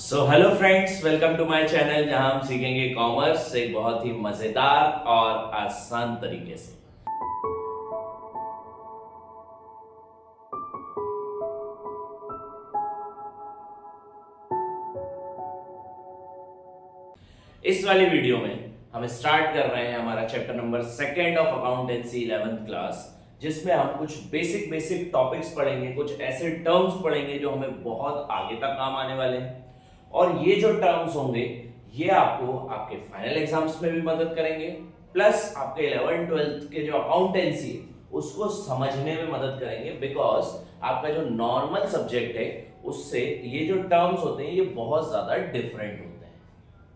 So hello friends, welcome to my channel जहां हम सीखेंगे कॉमर्स एक बहुत ही मजेदार और आसान तरीके से। इस वाली वीडियो में हम स्टार्ट कर रहे हैं हमारा chapter number second of accountancy 11th class, जिसमें हम कुछ बेसिक टॉपिक्स पढ़ेंगे, कुछ ऐसे टर्म्स पढ़ेंगे जो हमें बहुत आगे तक काम आने वाले हैं। और ये जो टर्म्स होंगे ये आपको आपके फाइनल एग्जाम्स में भी मदद करेंगे, प्लस आपके 11th 12th के जो अकाउंटेंसी है उसको समझने में मदद करेंगे, बिकॉज आपका जो नॉर्मल सब्जेक्ट है उससे ये जो टर्म्स होते हैं ये बहुत ज्यादा डिफरेंट होते हैं।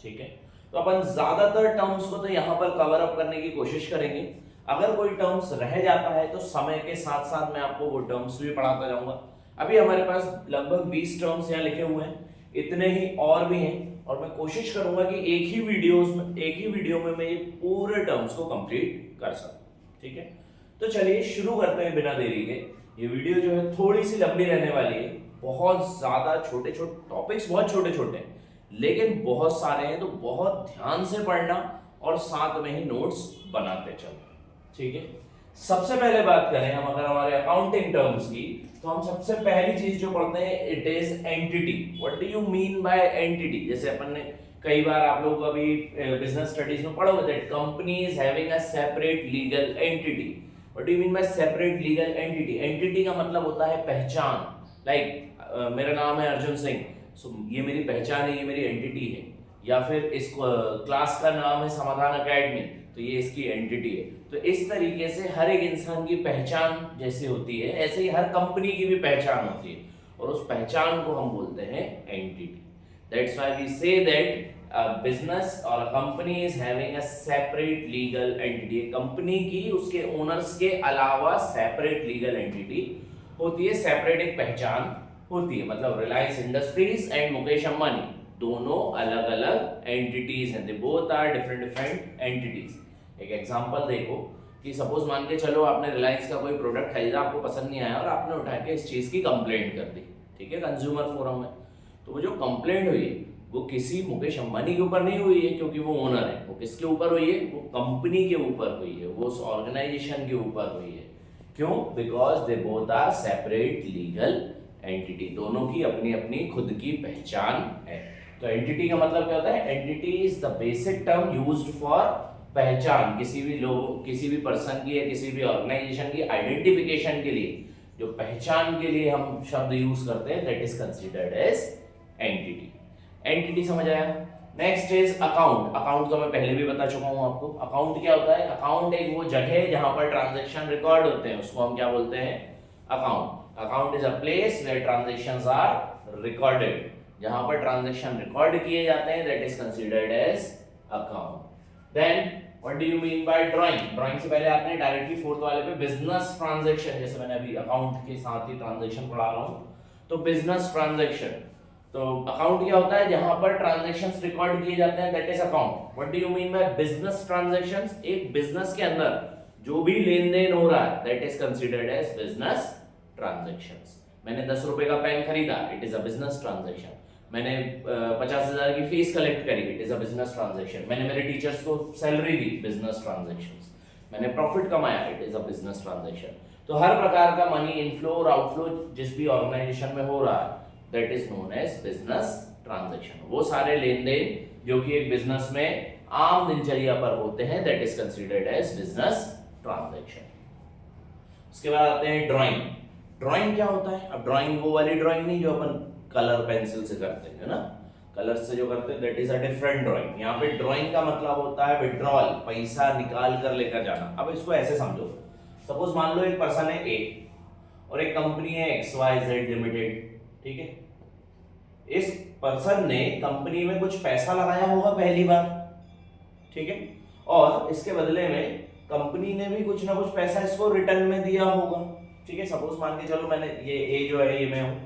ठीक है, तो अपन ज्यादातर टर्म्स को तो यहाँ पर कवर अप करने की कोशिश करेंगे। अगर कोई टर्म्स रह जाता है तो समय के साथ साथ मैं आपको वो टर्म्स भी पढ़ाता जाऊंगा। अभी हमारे पास लगभग 20 टर्म्स यहाँ लिखे हुए हैं, इतने ही और भी हैं, और मैं कोशिश करूंगा कि एक ही वीडियो में मैं ये पूरे टर्म्स को कंप्लीट कर सकूं। ठीक है, तो चलिए शुरू करते हैं बिना देरी के। ये वीडियो जो है थोड़ी सी लंबी रहने वाली है, बहुत ज्यादा छोटे टॉपिक्स, बहुत छोटे छोटे हैं लेकिन बहुत सारे हैं, तो बहुत ध्यान से पढ़ना और साथ में ही नोट्स बनाते चलना। ठीक है, सबसे पहले बात करें हम अगर हमारे अकाउंटिंग टर्म्स की, तो हम सबसे पहली चीज जो पढ़ते हैं it is entity. What do you mean bye entity? जैसे अपन ने कई बार आप लोग अभी बिजनेस स्टडीज में पढ़ोगे that company is having a separate legal entity. What do you mean bye separate legal entity? Entity का मतलब होता है पहचान। लाइक मेरा नाम है अर्जुन सिंह, सो ये मेरी पहचान है, ये मेरी एंटिटी है। या फिर इस क्लास का नाम है समाधान एकेडमी, तो ये इसकी एंटिटी है। तो इस तरीके से हर एक इंसान की पहचान जैसे होती है, ऐसे ही हर कंपनी की भी पहचान होती है, और उस पहचान को हम बोलते हैं entity. That's why we say that business और company is having a separate legal entity. Company की उसके ओनर्स के अलावा सेपरेट लीगल एंटिटी होती है, सेपरेट एक पहचान होती है। मतलब रिलायंस इंडस्ट्रीज एंड मुकेश अंबानी दोनों अलग अलग एंटिटीज हैं, they both are different entities. एक एग्जांपल देखो कि सपोज मान के चलो आपने रिलायंस का कोई प्रोडक्ट खरीदा, आपको पसंद नहीं आया और आपने उठा के इस चीज की कंप्लेंट कर दी। ठीक है, कंज्यूमर फोरम में। तो वो जो कंप्लेंट हुई है वो किसी मुकेश अंबानी के ऊपर नहीं हुई है क्योंकि वो ओनर है, वो किसके ऊपर हुई है? वो कंपनी के ऊपर हुई है, वो उस ऑर्गेनाइजेशन के ऊपर हुई है। क्यों? Because they both are separate legal entity, दोनों की अपनी अपनी खुद की पहचान है। तो एंटिटी का मतलब क्या होता है? Entity is the basic term used for पहचान, किसी भी लोग, किसी भी पर्सन की या किसी भी ऑर्गेनाइजेशन की आइडेंटिफिकेशन के लिए जो पहचान के लिए हम शब्द यूज करते हैं, that is considered as entity. Entity समझ आया? Next is account. अकाउंट तो मैं पहले भी बता चुका हूं आपको। अकाउंट क्या होता है? अकाउंट एक वो जगह है जहां पर ट्रांजैक्शन रिकॉर्ड होते हैं, उसको हम क्या बोलते हैं? Account. Account is a place where transactions are recorded. जहां पर ट्रांजैक्शन रिकॉर्ड किए जाते हैं, that is considered as account. Then what do you mean by drawing? Drawing से पहले आपने डायरेक्टली फोर्थ वाले पे बिजनेस ट्रांजैक्शन, जैसे मैंने अभी अकाउंट के साथ ही ट्रांजैक्शन पढ़ा रहा हूं, तो बिजनेस ट्रांजैक्शन। तो अकाउंट क्या होता है? जहां पर ट्रांजैक्शंस रिकॉर्ड किए जाते हैं, that is account. What do you mean by business transactions? एक बिजनेस के अंदर जो भी लेन देन हो रहा है, that is considered as business transactions. मैंने 10 रुपए का पेन खरीदा, it is a business transaction. मैंने 50,000 की फीस कलेक्ट करी, it is a business transaction. मैंने मेरे टीचर्स को सैलरी दी, बिजनेस ट्रांजैक्शंस। मैंने प्रॉफिट कमाया, it is a business transaction. तो हर प्रकार का मनी इनफ्लो और आउटफ्लो जिस भी ऑर्गेनाइजेशन में हो रहा है, that is known as business transaction. वो सारे लेन देन जो कि एक बिजनेस में आम दिनचर्या पर होते हैं, that is considered as business transaction. उसके बाद आते हैं ड्राइंग। ड्राइंग क्या होता है? अब ड्राइंग वो वाली ड्राइंग नहीं जो अपन कलर पेंसिल से करते हैं ना, कलर से जो करते हैं that is a different drawing. यहाँ पे ड्राइंग का मतलब होता है विड्रॉल, पैसा निकाल कर लेकर जाना। अब इसको ऐसे समझो, सपोज मान लो एक पर्सन है ए और एक कंपनी है XYZ लिमिटेड। ठीक है, इस पर्सन ने कंपनी में कुछ पैसा लगाया होगा पहली बार, ठीक है, और इसके बदले में कंपनी ने भी कुछ ना कुछ पैसा इसको रिटर्न में दिया होगा। ठीक है, सपोज मान के चलो मैंने ये ए जो है ये मैं हूँ,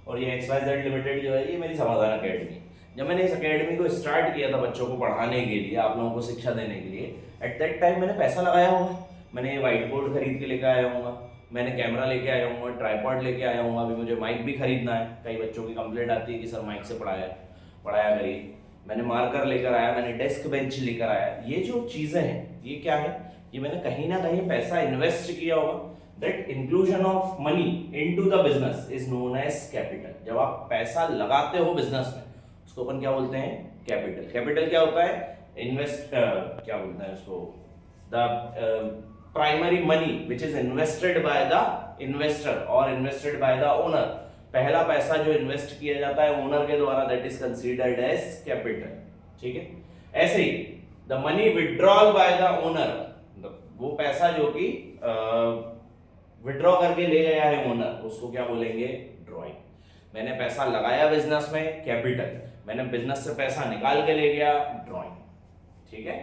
और ये XYZ लिमिटेड जो है ये मेरी समाधान एकेडमी। जब मैंने इस एकेडमी को स्टार्ट किया था बच्चों को पढ़ाने के लिए, आप लोगों को शिक्षा देने के लिए, एट दैट टाइम मैंने पैसा लगाया होगा। मैंने ये व्हाइट बोर्ड खरीद के लेके आया हूँ, मैंने कैमरा लेके आया हूँ, ट्राइपॉड लेके आया हूँ, अभी मुझे माइक भी खरीदना है। कई बच्चों की कंप्लेंट आती है कि सर माइक से पढ़ाया है, पढ़ाया करिए। मैंने मार्कर लेकर आया, मैंने डेस्क बेंच लेकर आया, ये जो चीजें हैं ये क्या है, ये मैंने कहीं ना कहीं पैसा इन्वेस्ट किया होगा। That inclusion of money into the business is known as capital. जब आप पैसा लगाते हो बिजनेस में उसको अपन क्या बोलते हैं, कैपिटल। कैपिटल क्या होता है, इन्वेस्ट क्या बोलते हैं उसको, the primary money which is invested by the investor और इन्वेस्टेड बाय द ओनर। पहला पैसा जो इन्वेस्ट किया जाता है ओनर के द्वारा, that is considered as capital. ठीक है, ऐसे ही the money withdrawal by the owner, वो पैसा जो कि विड्रॉ करके ले गया है ओनर, उसको क्या बोलेंगे, ड्रॉइंग। मैंने पैसा लगाया बिजनेस में, कैपिटल। मैंने बिजनेस से पैसा निकाल के ले गया, ड्रॉइंग। ठीक है,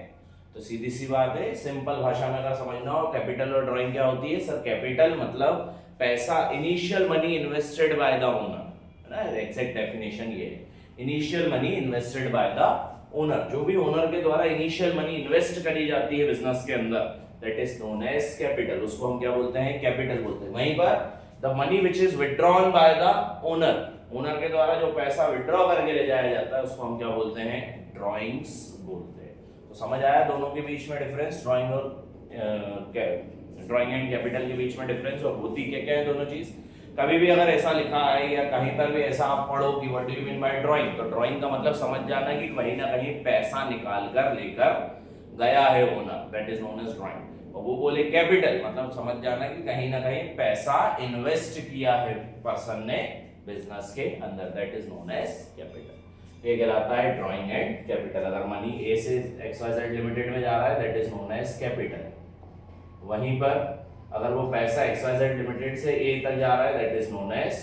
तो सीधी सी बात है, सिंपल भाषा में अगर समझना हो कैपिटल और ड्राइंग क्या होती है सर, कैपिटल मतलब पैसा, initial money invested bye the owner, है ना, एग्जैक्ट डेफिनेशन ये है, initial money invested bye the owner. जो भी ओनर के द्वारा इनिशियल मनी इन्वेस्ट करी जाती है बिजनेस के अंदर, that is known as capital, उसको हम क्या बोलते हैं, कैपिटल बोलते हैं। वहीं पर the money which is withdrawn bye the owner, owner के द्वारा जो पैसा विड्रॉ करके ले जाया जाता है उसको हम क्या बोलते हैं, ड्रॉइंग्स बोलते हैं। तो समझ आया दोनों के बीच में डिफरेंस, ड्राइंग और ड्राइंग एंड कैपिटल के बीच में डिफरेंस, और होती क्या क्या है दोनों चीज। कभी भी अगर ऐसा लिखा है या कहीं पर भी ऐसा आप पढ़ो कि what do you mean by drawing, तो ड्राइंग का मतलब समझ जाना कि कहीं ना कहीं पैसा निकाल कर लेकर गया है owner, that is known as drawing. और वो बोले कैपिटल मतलब समझ जाना कि कहीं ना कहीं पैसा इन्वेस्ट किया है पर्सन ने बिजनेस के अंदर, that is known as capital. ये कहलाता है ड्राइंग एंड कैपिटल। अगर मनी ए से XYZ लिमिटेड में जा रहा है that is known as capital, वहीं पर अगर वो पैसा XYZ लिमिटेड से ए तक जा रहा है that is known as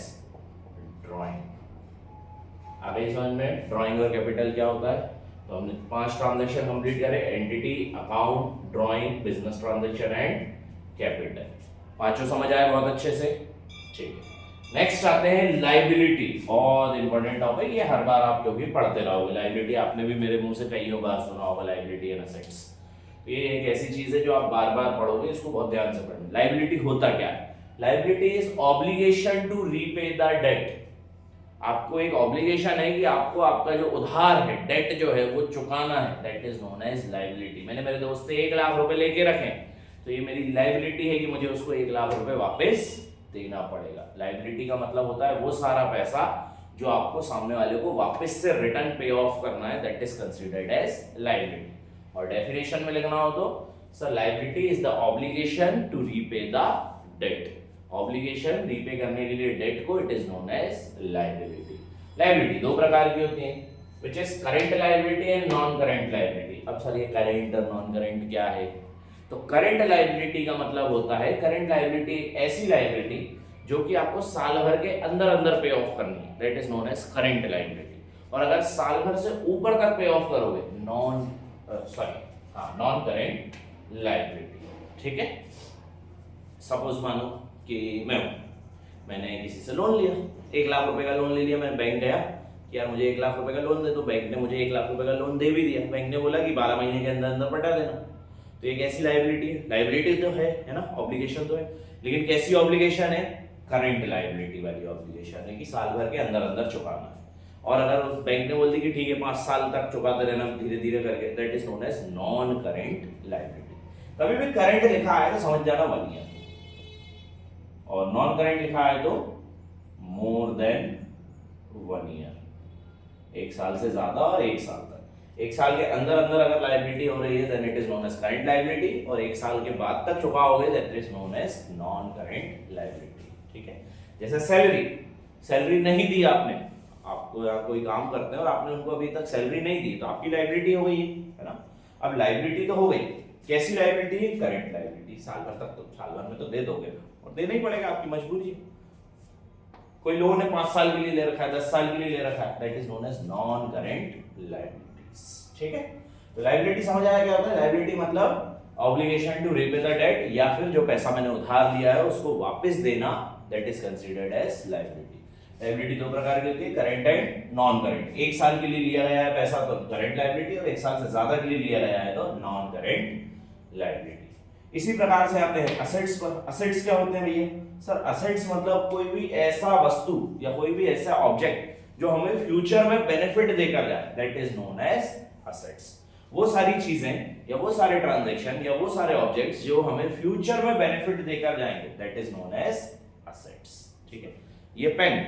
drawing. आगे समझ में ड्राइंग और कैपिटल क्या होता है। तो हमने 5 ट्रांजैक्शन कंप्लीट करे, entity, account, drawing, business transaction and capital. पांचों समझ आए बहुत अच्छे से, ठीक है। नेक्स्ट आते हैं लायबिलिटी, बहुत इंपॉर्टेंट टॉपिक, ये हर बार आप लोग भी पढ़ते रहोगे। लायबिलिटी आपने भी मेरे मुंह से कई बार सुना होगा, लायबिलिटी एंड असेट्स। तो ये एक ऐसी चीज है जो आप बार बार पढ़ोगे, इसको बहुत ध्यान से पढ़ना। लायबिलिटी होता क्या है, liability is obligation to repay the debt. आपको एक ऑब्लिगेशन है कि आपको आपका जो उधार है, डेट जो है वो चुकाना है, that is known as liability. मैंने मेरे दोस्त से 1 लाख रुपए लेके रखे, तो ये मेरी लायबिलिटी है कि मुझे उसको 1 लाख रुपए वापस देना पड़ेगा। लायबिलिटी का मतलब होता है वो सारा पैसा जो आपको सामने वाले को वापस से रिटर्न पे ऑफ करना है, that is considered as liability. और डेफिनेशन में लिखना हो तो sir, liability is the obligation to repay the debt. Obligation repay करने के लिए डेट को, it is known as liability. Liability 2 प्रकार की होती है, which is current liability and non current liability. अब सर ये करंट और नॉन करंट क्या है, तो करंट लायबिलिटी का मतलब होता है, करंट लायबिलिटी ऐसी लायबिलिटी जो कि आपको साल भर के अंदर अंदर पे ऑफ करनी है, that is known as current liability. और अगर साल भर से ऊपर तक पे ऑफ करोगे, नॉन करंट लायबिलिटी। ठीक है, सपोज मानो कि मैंने किसी से लोन लिया, 1 लाख रुपए का लोन ले लिया। मैं बैंक गया कि यार मुझे 1 लाख रुपए का लोन दे, तो बैंक ने मुझे 1 लाख रुपए का लोन दे भी दिया। बैंक ने बोला कि 12 महीने के अंदर अंदर पटा देना। तो ये कैसी लायबिलिटी है, लायबिलिटी तो है ना, ऑब्लिगेशन तो है, लेकिन कैसी ऑब्लिगेशन है, करंट लायबिलिटी वाली ऑब्लिगेशन है कि साल भर के अंदर अंदर चुकाना है। और अगर उस बैंक ने बोल दी कि ठीक है 5 साल तक चुकाते रहना धीरे धीरे करके, that is known as non current liability. कभी भी करंट लिखा है तो समझ जाना 1 ईयर, और नॉन करंट लिखा है तो मोर देन 1 ईयर, 1 साल से ज्यादा और 1 साल तक। 1 साल के अंदर अंदर अगर लायबिलिटी हो रही है then it is known as current liability, और 1 साल के बाद तक चुकाओगे that is known as non current liability. ठीक है, जैसे सैलरी नहीं दी आपने, आपको यहाँ कोई काम करते हैं और आपने उनको अभी तक सैलरी नहीं दी, तो आपकी लायबिलिटी हो गई है ना। अब लायबिलिटी तो हो गई, कैसी लायबिलिटी, करंट लायबिलिटी। साल भर तक तो, साल भर में तो दे दोगे और देना ही पड़ेगा, आपकी मजबूरी है। कोई लोन है 5 साल के लिए ले रखा है, 10 साल के लिए ले रखा है, that is known as non current liabilities. ठीक है, तो लायबिलिटी समझ आया क्या होता है। लायबिलिटी मतलब obligation to repay the debt, या फिर जो पैसा मैंने उधार लिया है उसको वापस देना, that is considered as liability. Liability 2 प्रकार की होती है, करंट एंड नॉन करंट। 1 साल के लिए लिया गया है पैसा तो करंट लायबिलिटी, और 1 साल से ज्यादा के लिए लिया गया है तो नॉन करंट लायबिलिटी। इसी प्रकार से आते हैं असेट्स पर। असेट्स क्या होते हैं भैया, सर असेट्स मतलब कोई भी ऐसा वस्तु या कोई भी ऐसा ऑब्जेक्ट जो हमें फ्यूचर में बेनिफिट देकर जाए, that is known as assets. वो सारी चीजें या वो सारे ट्रांजैक्शन या वो सारे ऑब्जेक्ट्स जो हमें फ्यूचर में बेनिफिट देकर जाएंगे, that is known as assets. ठीक है, ये पेन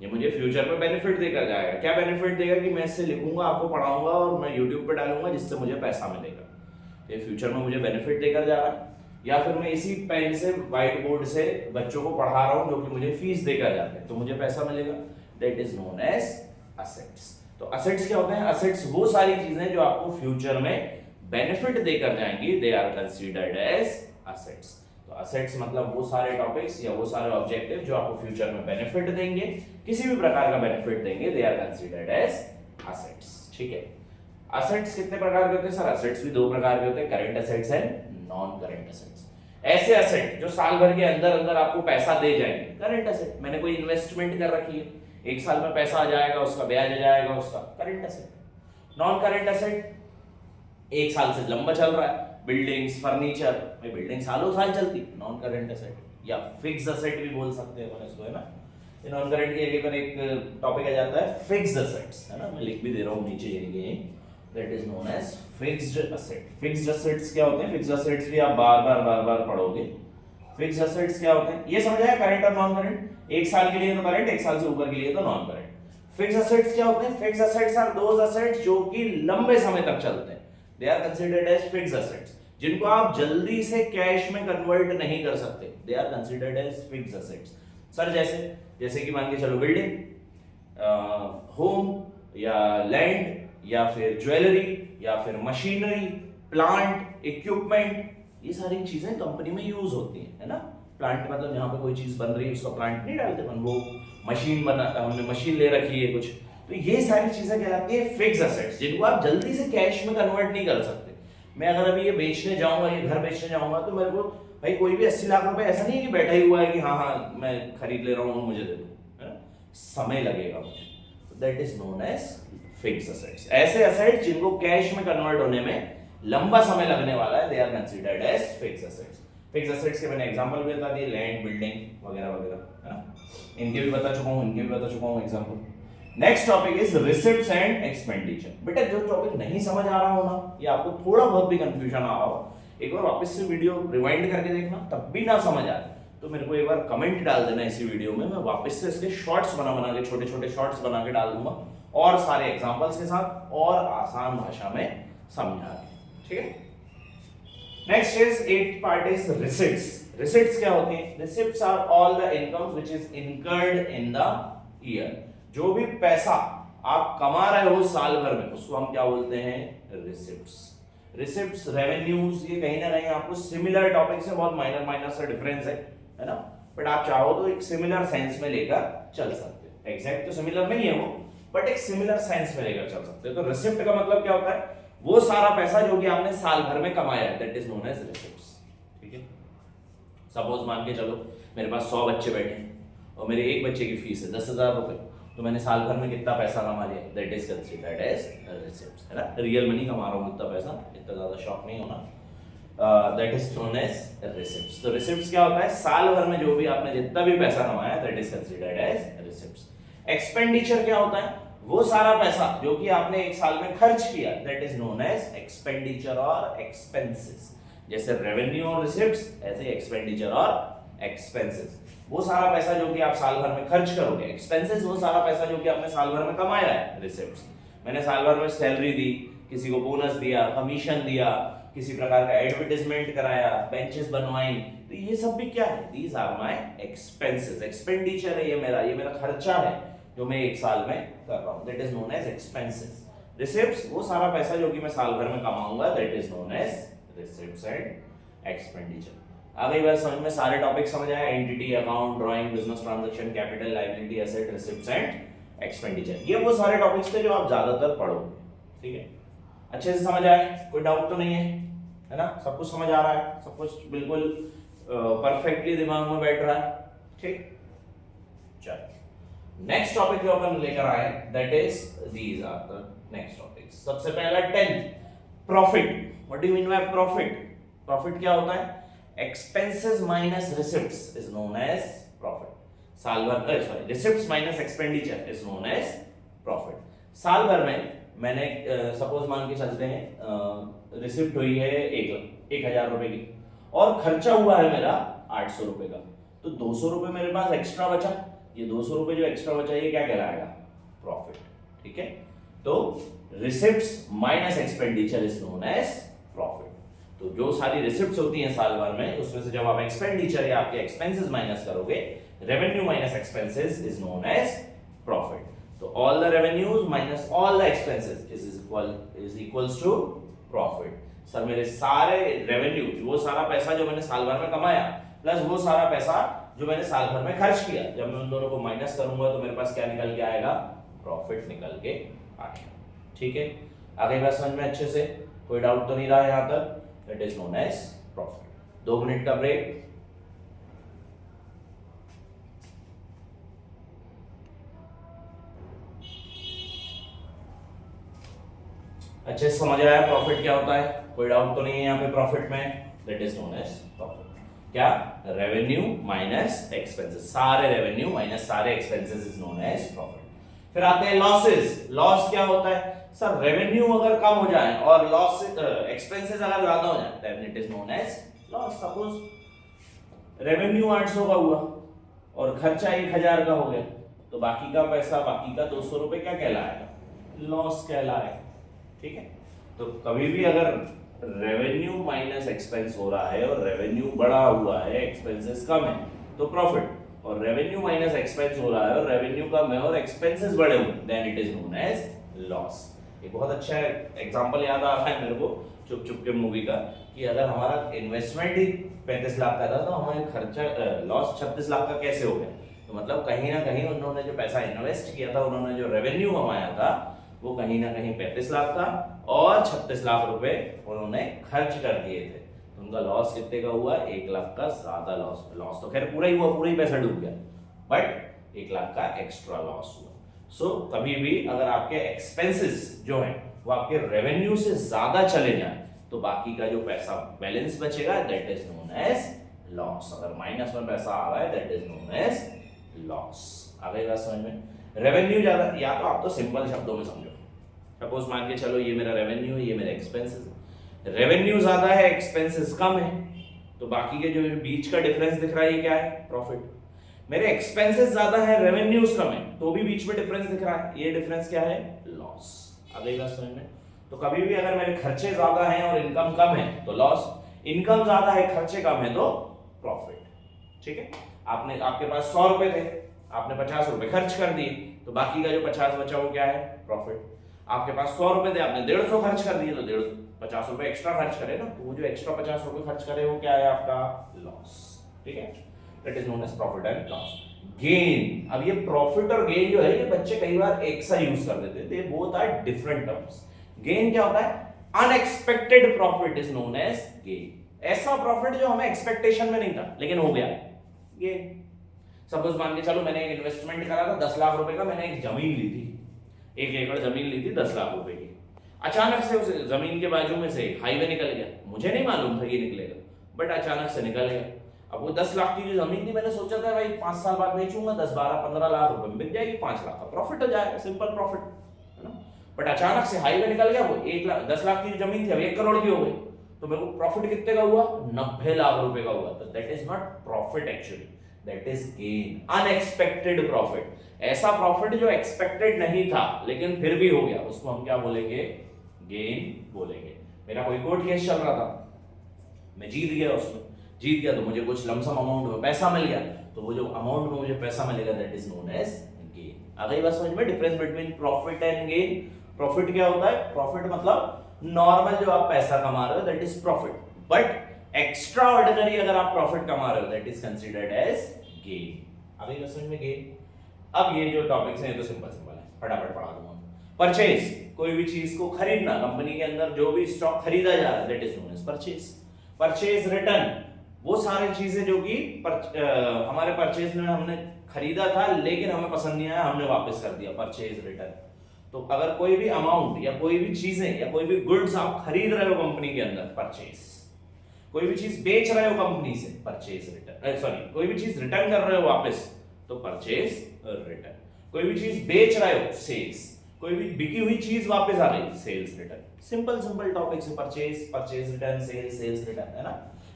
ये मुझे फ्यूचर में बेनिफिट देकर जाएगा। क्या बेनिफिट देगा कि मैं इससे लिखूंगा, आपको पढ़ाऊंगा और मैं यूट्यूब पे डालूंगा जिससे मुझे पैसा मिलेगा। ये फ्यूचर में मुझे बेनिफिट देकर जा रहा है। या फिर मैं इसी पेन से व्हाइट बोर्ड से बच्चों को पढ़ा रहा हूं जो कि मुझे फीस देकर जाते हैं, तो मुझे पैसा मिलेगा, that is known as assets. तो असेट्स क्या होते हैं? असेट्स वो सारी चीजें जो आपको फ्यूचर में बेनिफिट देकर जाएंगी, they are considered as assets. तो असेट्स मतलब वो सारे टॉपिक्स या वो सारे ऑब्जेक्टिव जो आपको फ्यूचर में बेनिफिट देंगे, किसी भी प्रकार का बेनिफिट देंगे, they are considered as assets. ठीक है, असेट्स कितने प्रकार के होते हैं सर? असेट्स भी दो प्रकार के होते हैं, current assets and non current assets. ऐसे असेट जो साल भर के अंदर अंदर आपको पैसा दे जाएंगे, करंट असेट। मैंने कोई इन्वेस्टमेंट कर रखी है, एक साल में पैसा आ जाएगा, उसका ब्याज आ जाएगा, उसका current asset. Non current asset एक साल से लंबा चल रहा है, बिल्डिंग्स, फर्नीचर, में बिल्डिंग सालों साल चलती, नॉन करंट असेट या फिक्स असेट भी बोल सकते हैं अपन इसको, है ना। नॉन करंट के आगे पर एक टॉपिक आ जाता है फिक्स्ड असेट्स, है ना, मैं लिख भी दे रहा हूं नीचे ये, that is known as fixed asset. Fixed assets क्या होते हैं? फिक्स्ड असेट्स भी आप बार बार पढ़ोगे। फिक्स्ड असेट्स क्या होते हैं ये समझ आया? करंट और नॉन करंट। एक साल के लिए तो करंट, एक साल से ऊपर के लिए तो नॉन करंट। फिक्स्ड असेट्स क्या होते हैं? Fixed assets are those assets जो कि लंबे समय तक चलते हैं, they are considered as fixed assets. जिनको आप जल्दी से कैश में कन्वर्ट नहीं कर सकते, they are considered as fixed assets. Sir जैसे कि मान के चलो बिल्डिंग, होम या लैंड या फिर ज्वेलरी या फिर मशीनरी, प्लांट, इक्विपमेंट, ये सारी चीजें कंपनी में यूज होती है ना। प्लांट मतलब जहां पे कोई चीज बन रही है उसका प्लांट नहीं डालते अपन, वो मशीन बना, हमने मशीन ले रखी है कुछ, तो ये सारी चीजें कहलाती है फिक्स्ड असेट्स, जिनको आप जल्दी से कैश में कन्वर्ट नहीं कर सकते। मैं अगर अभी ये बेचने जाऊंगा, ये घर बेचने जाऊंगा, तो मेरे को भाई कोई भी 80 लाख रुपए ऐसा नहीं है कि बैठा ही हुआ है कि हाँ मैं खरीद ले रहा हूँ, मुझे दे दो, समय लगेगा मुझे, that is known as fixed assets. ऐसे असेट्स जिनको कैश में कन्वर्ट होने में लंबा समय लगने वाला है, they are considered as fixed assets. Fixed assets के मैंने एग्जांपल भी बता दिए, लैंड, बिल्डिंग वगैरह वगैरह, है ना। इनके भी बता चुका हूं, इनके भी बता चुका हूं example. Next topic is receipts and expenditure. बेटा जो टॉपिक नहीं समझ आ रहा हो ना, या आपको थोड़ा बहुत भी कंफ्यूजन आ रहा हो, एक बार वापस से वीडियो रिवाइंड करके देखना, तब भी ना समझ आए तो मेरे को एक बार कमेंट डाल देना इसी वीडियो में, मैं वापस से इसके शॉर्ट्स बना के, छोटे छोटे शॉर्ट्स बना के डाल दूंगा, और सारे एग्जांपल्स के साथ और आसान भाषा में समझा के, ठीक है। Next is 8th part is receipts. Receipts क्या होती हैं? Receipts are all the incomes which is incurred in the year. जो भी पैसा आप कमा रहे हो साल भर में, उसको हम क्या बोलते हैं? रिसिप्ट्स। रिसिप्ट्स, रेवेन्यूज, ये कहीं ना कहीं आपको सिमिलर टॉपिक से बहुत माइनर सा डिफरेंस है ना, बट आप चाहो तो एक सिमिलर सेंस में लेकर चल सकते हो। एग्जैक्ट तो सिमिलर नहीं है वो, बट एक सिमिलर सेंस में लेकर चल सकते हो। तो रिसिप्ट का मतलब क्या होता है? वो सारा पैसा जो कि आपने साल भर में कमाया है, that is known as receipts, ठीक है। सपोज मान के चलो मेरे पास 100 बच्चे बैठे हैं और मेरे एक बच्चे की फीस है 10,000 रुपए, तो मैंने साल भर में कितना पैसा कमा लिया, that is considered as receipts, है ना। रियल में नहीं कमा रहा हूं इतना पैसा, इतना ज्यादा शॉक नहीं होना, that is known as receipts. तो रिसिप्ट्स क्या होता है? साल भर में जो भी आपने जितना भी पैसा कमाया, that is considered as receipts. Expenditure क्या होता है? वो सारा पैसा जो कि आपने एक साल में खर्च किया, that is known as expenditure और एक्सपेंसेस। जैसे रेवेन्यू और रिसिप्ट्स, ऐसे एक्सपेंडिचर और एक्सपेंसेस। वो सारा पैसा जो कि आप साल भर में खर्च करोगे, एक्सपेंसेस वो सारा पैसा जो कि आपने साल भर में कमाया है, रिसिप्ट्स। मैंने साल भर में सैलरी दी, किसी को बोनस दिया, कमीशन दिया, किसी प्रकार का एडवर्टाइजमेंट कराया, बेंचेस बनवाई, तो ये सब भी क्या है? These are my expenses. Expenditure है ये मेरा खर्चा है जो मैं एक साल में कर रहा हूं, that is known as expenses. Receipts वो सारा पैसा जो कि मैं साल भर में कमाऊंगा, that is known as receipts and expenditure. आ गई बात समझ में? सारे टॉपिक समझ आए? Entity, account, drawing, business transaction, capital, liability, asset, receipts and expenditure. ये वो सारे टॉपिक्स थे जो आप ज्यादातर पढ़ो, ठीक है। अच्छे से समझ आए? कोई डाउट तो नहीं है ना? सब कुछ समझ आ रहा है? सब कुछ बिल्कुल परफेक्टली दिमाग में बैठ रहा है, ठीक। चलो नेक्स्ट टॉपिक जो अपन लेकर आए, that is these are the next topics. सबसे पहला 10th, profit. What do you mean by profit? Profit क्या होता है? Expenses minus receipts is known as profit. साल भर sorry receipts minus expenditure is known as profit. साल भर में मैंने सपोज मान के चलते हैं रिसिप्ट हुई है 1,000 रुपए की और खर्चा हुआ है मेरा 800 रुपए का, तो 200 रुपए मेरे पास एक्स्ट्रा बचा। ये 200 रुपए जो एक्स्ट्रा बचा ये क्या कहलाएगा? प्रॉफिट। ठीक है, तो receipts minus expenditure is known as profit. तो जो सारी रिसिप्ट्स होती हैं साल भर में, उसमें से जब आप एक्सपेंडिचर या आपके एक्सपेंसेस माइनस करोगे, revenue minus expenses is known as profit. तो all the revenues minus all the expenses is equals to profit. Sir मेरे सारे रेवेन्यू, वो सारा पैसा जो मैंने साल भर में कमाया प्लस वो सारा पैसा जो मैंने साल भर में खर्च किया, जब मैं उन दोनों को माइनस करूंगा तो मेरे पास क्या निकल के आएगा? प्रॉफिट निकल के आएगा। ठीक है, आगे बात समझ में अच्छे से? कोई डाउट तो नहीं रहा यहां तक? That is known as profit. 2 minute का ब्रेक। अच्छे से समझ आया प्रॉफिट क्या होता है? कोई डाउट तो नहीं है यहाँ पे प्रॉफिट में? That is known as profit. क्या? रेवेन्यू माइनस एक्सपेंसेस, सारे रेवेन्यू माइनस सारे expenses is known as profit. फिर आते हैं लॉसेस। लॉस क्या होता है? सर रेवेन्यू अगर कम हो जाए और लॉस एक्सपेंसेस अगर ज्यादा हो जाए then it is known as loss. Suppose revenue 800 का हुआ और खर्चा 1000 का हो गया, तो बाकी का पैसा, बाकी का 200 रुपए क्या कहलाएगा? लॉस कहलाएगा। ठीक है, तो कभी भी अगर रेवेन्यू माइनस एक्सपेंस हो रहा है और रेवेन्यू बढ़ा हुआ है, एक्सपेंसेस कम है, तो प्रॉफिट। और रेवेन्यू माइनस एक्सपेंस हो रहा है और रेवेन्यू कम है और एक्सपेंसेस बढ़े हुए, then it is known as loss. एक बहुत अच्छा एग्जांपल याद आ रहा है मेरे को चुप चुप के मूवी का, कि अगर हमारा इन्वेस्टमेंट ही 35 लाख का था तो हमारे खर्चा लॉस 36 लाख का कैसे हो गया? तो मतलब कहीं ना कहीं उन्होंने जो पैसा इन्वेस्ट किया था, उन्होंने जो रेवेन्यू कमाया था, वो कहीं ना कहीं 35 लाख था और 36 लाख रुपए उन्होंने खर्च कर दिए थे। तो उनका लॉस कितने का हुआ? 1 लाख का ज्यादा लॉस। लॉस तो खैर पूरा ही हुआ, पूरा ही पैसा डूब गया, बट 1 लाख का एक्स्ट्रा लॉस हुआ। सो कभी भी अगर आपके एक्सपेंसेस जो है वो आपके रेवेन्यू से ज्यादा चले जाए, तो बाकी का जो पैसा बैलेंस बचेगा that is known as loss. अगर माइनस में पैसा आ रहा है that is known as loss. आ गई बात समझ में? रेवेन्यू ज्यादा, या तो आप तो सिंपल शब्दों में समझो। सपोज मान के चलो ये मेरा रेवेन्यू है, ये मेरे एक्सपेंसेस है। रेवेन्यू ज्यादा है, एक्सपेंसेस कम है, तो बाकी के जो बीच का डिफरेंस दिख रहा है ये क्या है? प्रॉफिट। मेरे एक्सपेंसेस ज्यादा है, रेवेन्यूज कम है, तो भी बीच में डिफरेंस दिख रहा है, ये डिफरेंस क्या है? लॉस। आ गई बात समझ में? तो कभी भी अगर मेरे खर्चे ज्यादा हैं और इनकम कम है तो लॉस, इनकम ज्यादा है खर्चे कम है तो प्रॉफिट। ठीक है, आपके पास 100 रुपए थे, आपने 50 रुपए खर्च कर दिए, तो बाकी का जो 50 बचा वो क्या है? प्रॉफिट। आपके पास 100 रुपए थे, आपने 150 खर्च कर दिए, तो 50 रुपए एक्स्ट्रा खर्च करे ना, तो वो जो एक्स्ट्रा 50 रुपए खर्च करे वो क्या है? आपका लॉस। ठीक है, that is known as profit and loss. Gain. अब ये प्रॉफिट और गेन जो है ये बच्चे कई बार एक सा यूज कर देते हैं, they both are different terms. Gain क्या होता है? Unexpected profit is known as gain. ऐसा प्रॉफिट जो हमें एक्सपेक्टेशन में नहीं था लेकिन हो गया, गेन। सपोज मान के चलो मैंने एक इन्वेस्टमेंट करा था 10 लाख रुपए का, मैंने एक जमीन ली थी, 1 एकड़ जमीन ली थी 10 लाख रुपए की। अचानक से उस जमीन के बाजू में से हाईवे निकल गया, मुझे नहीं मालूम था ये निकलेगा, बट अचानक से निकल गया। अब वो 10 लाख की जो जमीन थी, मैंने सोचा था भाई 5 साल बाद बेचूंगा, 10, 12, 15 लाख रुपए में बिक जाएगी, 5 लाख का प्रॉफिट हो जाएगा, सिंपल प्रॉफिट है ना। बट अचानक से हाईवे निकल गया, वो 10 लाख की जो जमीन थी अब 1 करोड़ की हो गई, तो मेरे को प्रॉफिट कितने का हुआ? 90 लाख रुपए का हुआ। तो that is not profit actually, that is gain, unexpected profit. ऐसा प्रॉफिट जो एक्सपेक्टेड नहीं था लेकिन फिर भी हो गया, उसको हम क्या बोलेंगे? गेन बोलेंगे। मेरा कोई कोर्ट केस चल रहा था, मैं जीत गया, उसमें जीत गया तो मुझे कुछ लमसम अमाउंट में पैसा मिल गया, तो वो जो अमाउंट में मुझे पैसा मिलेगा that is known as gain. आ गई बात समझ में? Difference between profit and gain. Profit क्या होता है? प्रॉफिट मतलब नॉर्मल जो आप पैसा कमा रहे हो that is profit, but extraordinary अगर आप प्रॉफिट कमा रहे हो that is considered as gain. आ गई बात समझ में? गेन। अब ये जो टॉपिक्स हैं ये तो सिंपल सिंपल है, फटाफट पढ़ा दूंगा। परचेज, कोई भी चीज को खरीदना, कंपनी के अंदर जो भी स्टॉक खरीदा जा रहा है that is known as purchase. Purchase return, वो सारी चीजें जो कि हमारे परचेज में हमने खरीदा था लेकिन हमें पसंद नहीं आया, हमने वापस कर दिया, परचेज रिटर्न। तो अगर कोई भी अमाउंट या कोई भी चीजें या कोई भी गुड्स आप खरीद रहे हो कंपनी के अंदर, परचेज। कोई भी चीज बेच रहे हो कंपनी से, परचेज रिटर्न, सॉरी कोई भी चीज रिटर्न कर रहे हो वापस, तो परचेज रिटर्न। कोई भी चीज बेच रहे हो, सेल्स। कोई भी बिकी हुई चीज वापस आ गई, sales return. Simple simple topics है, परचेज रिटर्न, सेल्स रिटर्न, है ना।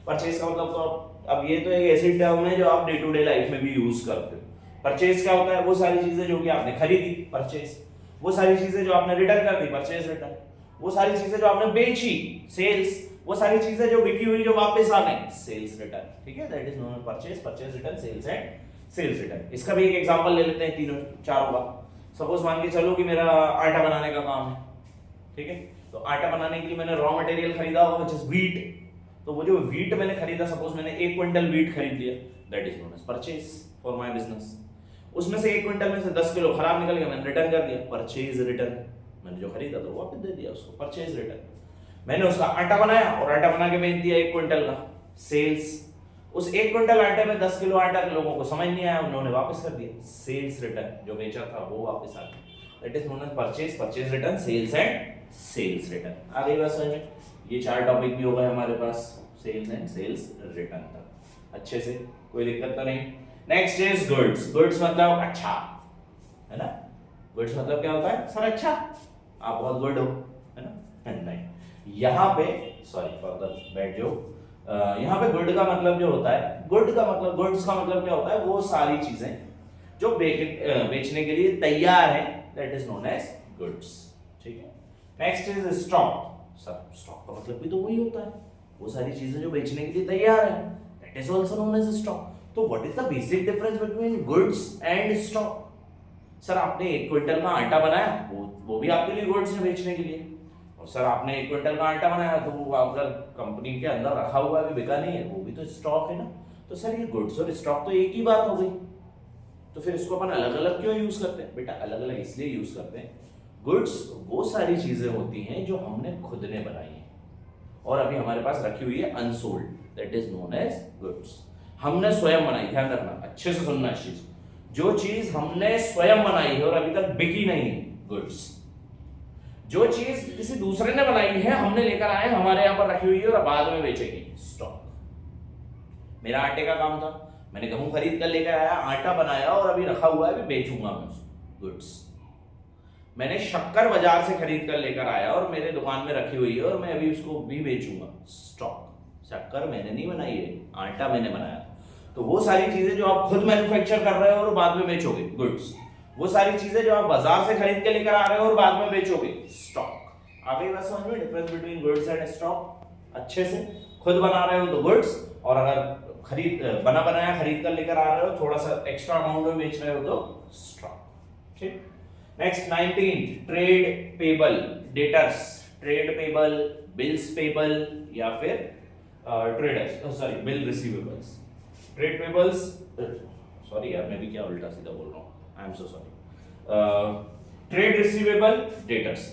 परचेज का मतलब तो अब ये तो एक ऐसी टर्म है जो आप डे टू डे लाइफ में भी यूज करते हो। परचेज क्या होता है? वो सारी चीजें जो कि आपने खरीदी, परचेज। वो सारी चीजें जो आपने रिटर्न कर दी, परचेज रिटर्न। वो सारी चीजें जो आपने बेची, सेल्स। वो सारी चीजें जो बिकी हुई जो वापस आ गई, सेल्स रिटर्न। ठीक है, that is known as purchase return, sales and sales return. इसका भी एक एग्जांपल ले लेते हैं, तीनों चारों का। सपोज मान के चलो कि मेरा आटा बनाने का काम है, ठीक है। तो आटा बनाने के लिए मैंने रॉ मटेरियल खरीदा होगा, व्हिच इज व्हीट। तो वो जो व्हीट मैंने खरीदा, सपोज मैंने 1 क्विंटल व्हीट खरीद लिया, that is known as purchase for my business. उसमें से 1 क्विंटल में से 10 किलो खराब निकल गया, मैंने रिटर्न कर दिया, परचेज रिटर्न। मैंने जो खरीदा था वो वापस दे दिया उसको, परचेज रिटर्न। मैंने उसका आटा बनाया और आटा बना के बेच दिया 1 क्विंटल का, सेल्स। उस 1 क्विंटल आटे में 10 किलो आटा लोगों को समझ नहीं आया, उन्होंने वापस कर दिया, सेल्स रिटर्न। जो बेचा था वो वापस आ गया, that is known as purchase return, sales and sales return. आ गई बात समझ में? ये 4 टॉपिक भी हो गए हमारे पास, सेल्स एंड सेल्स रिटर्न तक अच्छे से, कोई दिक्कत तो नहीं। Next is goods. गुड्स मतलब अच्छा, है ना। गुड्स मतलब क्या होता है? सर अच्छा, आप बहुत गुड हो, है ना। नहीं, यहाँ पे sorry for the bad joke, यहाँ पे गुड का मतलब जो होता है, गुड्स का मतलब क्या होता है? वो सारी चीजें जो बेचने के लिए तैयार है, that is known as goods. ठीक है। Next is stock. Sir stock का मतलब भी तो वही होता है, वो सारी चीजें जो बेचने के लिए तैयार है, that is also known as stock. तो what is the basic difference between goods and stock? Sir आपने 1 क्विंटल का आटा बनाया, वो भी आपके लिए गुड्स है बेचने के लिए। और सर आपने 1 क्विंटल का आटा बनाया तो वो अगर कंपनी के अंदर रखा हुआ है, अभी बिका नहीं है, वो भी तो स्टॉक है ना। तो सर ये गुड्स और स्टॉक तो एक ही बात हो गई, तो फिर इसको अपन अलग अलग क्यों यूज करते हैं? बेटा अलग अलग इसलिए यूज करते हैं, गुड्स वो सारी चीजें होती हैं जो हमने खुद ने बनाई है और अभी हमारे पास रखी हुई है unsold, that is known as goods. हमने स्वयं बनाई, ध्यान रखना, अच्छे से सुनना इस चीज। जो चीज हमने स्वयं बनाई है और अभी तक बिकी नहीं है, गुड्स। जो चीज किसी दूसरे ने बनाई है, हमने लेकर आए, हमारे यहां पर रखी हुई है और बाद में बेचेगी, स्टॉक। मेरा आटे का काम था, मैंने गेहूं खरीद कर लेकर आया, आटा बनाया और अभी रखा हुआ है, अभी बेचूंगा मैं उसको, गुड्स। मैंने शक्कर बाजार से खरीद कर लेकर आया और मेरे दुकान में रखी हुई है और मैं अभी उसको भी बेचूंगा, स्टॉक। शक्कर मैंने नहीं बनाई है, आटा मैंने बनाया। तो वो सारी चीजें जो आप खुद मैन्युफैक्चर कर रहे हो और बाद में बेचोगे, गुड्स। वो सारी चीजें जो आप बाजार से खरीद के लेकर आ रहे हो और बाद में बेचोगे, स्टॉक। आ गई बात समझ में? Difference between goods and stock अच्छे से। खुद बना रहे हो तो गुड्स, और अगर बना बनाया खरीद कर लेकर आ रहे हो, थोड़ा सा एक्स्ट्रा अमाउंट में बेच रहे हो तो स्टॉक। ठीक। Next 19, trade payable, debtors. Trade payable, bills payable या फिर traders, sorry bill receivables. Trade payables, sorry यार मैं भी क्या उल्टा सीधा बोल रहा हूँ, I am so sorry. Trade receivable, debtors.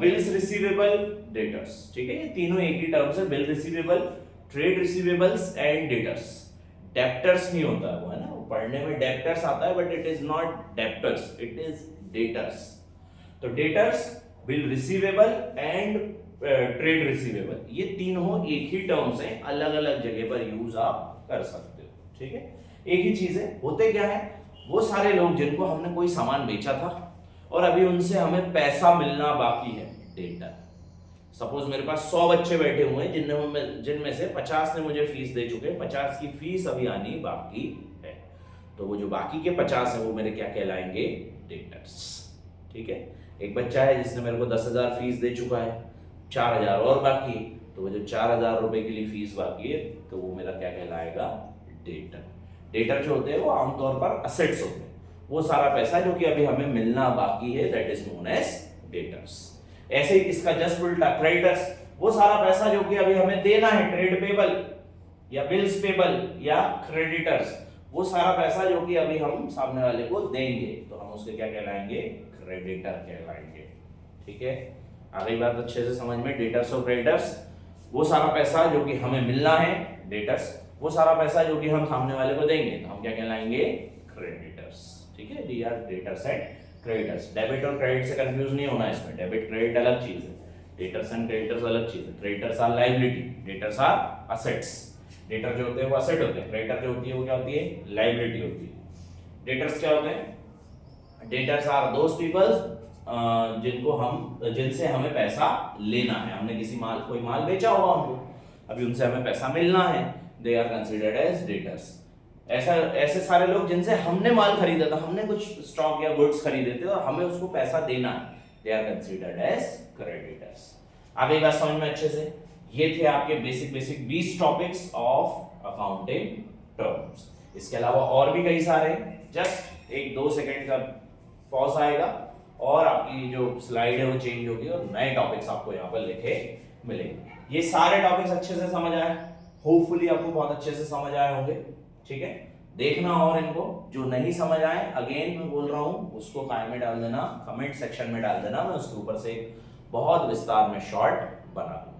Bills receivable, debtors. ठीक है, ये तीनों एक ही टर्म्स है, bill receivable, trade receivables and debtors. Debtors नहीं होता वो, है ना, पढ़ने में डेप्टर्स आता है but it is not deptors, it is debtors. तो debtors, bill receivable and trade receivable, ये तीनों एक ही टर्म्स हैं, अलग अलग जगह पर यूज आप कर सकते हो। ठीक है, एक ही चीज है। होते क्या है, वो सारे लोग जिनको हमने कोई सामान बेचा था और अभी उनसे हमें पैसा मिलना बाकी है, डेटर। सपोज मेरे पास 100 बच्चे बैठे हुए हैं जिनमें से 50 ने मुझे फीस दे चुके हैं, 50 की फीस अभी आनी बाकी है। तो वो जो बाकी के 50 है वो मेरे क्या कहलाएंगे, डेटर्स। ठीक है, एक बच्चा है जिसने मेरे को 10,000 फीस दे चुका है, 4,000 और बाकी है, तो वो जो 4,000 रुपए के लिए फीस बाकी है तो वो मेरा क्या कहलाएगा, डेटर। डेटर जो होते हैं वो आमतौर पर असेट्स होते हैं, वो सारा पैसा जो कि अभी हमें मिलना बाकी है, that is known as debtors. ऐसे ही इसका जस्ट उल्टा, क्रेडिटर्स, वो सारा पैसा जो कि अभी हमें देना है, ट्रेड पेबल या बिल्स पेबल या क्रेडिटर्स, वो सारा पैसा जो कि अभी हम सामने वाले को देंगे तो हम उसके क्या कहलाएंगे, क्रेडिटर कहलाएंगे। ठीक है, आ गई बात अच्छे से समझ में? डेटर्स और क्रेडिटर्स, वो सारा पैसा जो कि हमें मिलना है, डेटर्स, वो सारा पैसा जो कि हम सामने वाले को देंगे तो हम क्या कहलाएंगे, क्रेडिटर्स। ठीक है, D R debtors and creditors. Debit और क्रेडिट से कंफ्यूज नहीं होना इसमें, डेबिट क्रेडिट अलग चीज है, डेटर्स एंड क्रेडिटर्स अलग चीज है। Creditors are liability, debtors are assets. Debtor जो होते हैं वो असेट होते हैं, क्रेडिटर जो होती है वो क्या होती है, लायबिलिटी होती है। डेटर्स क्या होते हैं? डेटर्स आर दोस पीपल्स जिनसे हमें पैसा लेना है। हमने कोई माल बेचा होगा उनको, अभी उनसे हमें पैसा मिलना है, they are considered as debtors. ऐसे सारे लोग जिनसे हमने माल खरीदा था, हमने कुछ स्टॉक या गुड्स खरीदे थे और हमें उसको पैसा देना है, they are considered as creditors. आगे बात समझ में अच्छे से? ये थे आपके basic 20 topics of accounting terms. इसके अलावा और भी कई सारे, जस्ट 1-2 सेकंड का पॉज आएगा और आपकी जो स्लाइड है वो चेंज होगी और नए टॉपिक्स आपको यहाँ पर लिखे मिलेंगे। ये सारे टॉपिक्स अच्छे से समझ आए, होपफुली आपको बहुत अच्छे से समझ आए होंगे। ठीक है, देखना और इनको जो नहीं समझ आए, अगेन मैं बोल रहा हूँ, उसको काय में डाल देना, कमेंट सेक्शन में डाल देना, मैं उसके ऊपर से बहुत विस्तार में शॉर्ट बना दूंगा।